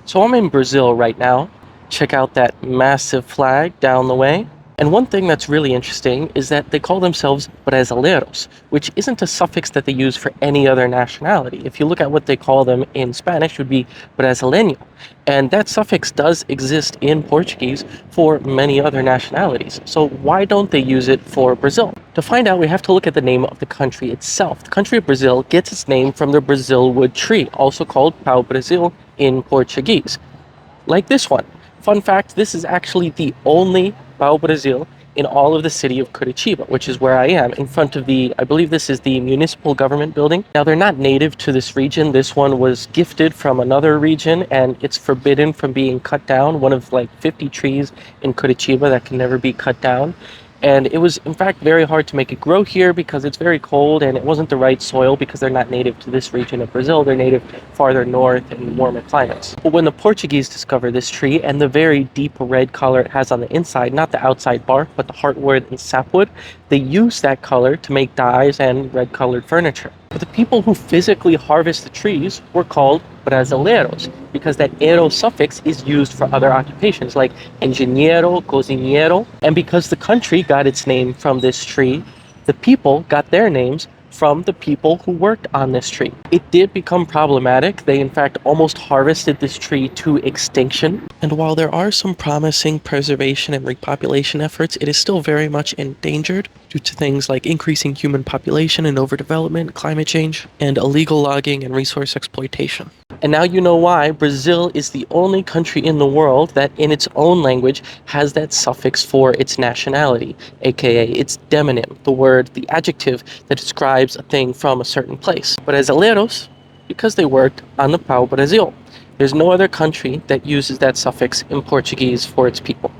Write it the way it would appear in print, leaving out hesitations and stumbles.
So I'm in Brazil right now. Check out that massive flag down the way. And one thing that's really interesting is that they call themselves Brasileiros, which isn't a suffix that they use for any other nationality. If you look at what they call them in Spanish, it would be Brasileño. And that suffix does exist in Portuguese for many other nationalities. So why don't they use it for Brazil? To find out, we have to look at the name of the country itself. The country of Brazil gets its name from the Brazil wood tree, also called pau-brasil in Portuguese, like this one. Fun fact, this is actually the only pau-brasil in all of the city of Curitiba, which is where I am, in front of I believe this is the municipal government building. Now, they're not native to this region. This one was gifted from another region, and it's forbidden from being cut down, one of like 50 trees in Curitiba that can never be cut down. And it was, in fact, very hard to make it grow here because it's very cold and it wasn't the right soil because they're not native to this region of Brazil. They're native farther north and warmer climates. But when the Portuguese discovered this tree and the very deep red color it has on the inside, not the outside bark, but the heartwood and sapwood, they used that color to make dyes and red-colored furniture. But the people who physically harvest the trees were called brasileiros because that ero suffix is used for other occupations like engenheiro, cozinheiro. And because the country got its name from this tree, the people got their names from the people who worked on this tree. It did become problematic. They in fact almost harvested this tree to extinction. And while there are some promising preservation and repopulation efforts, it is still very much endangered due to things like increasing human population and overdevelopment, climate change, and illegal logging and resource exploitation. And now you know why Brazil is the only country in the world that in its own language has that suffix for its nationality, aka its demonym, the adjective that describes a thing from a certain place. Brasileiros, because they worked on the pau-brasil. There's no other country that uses that suffix in Portuguese for its people.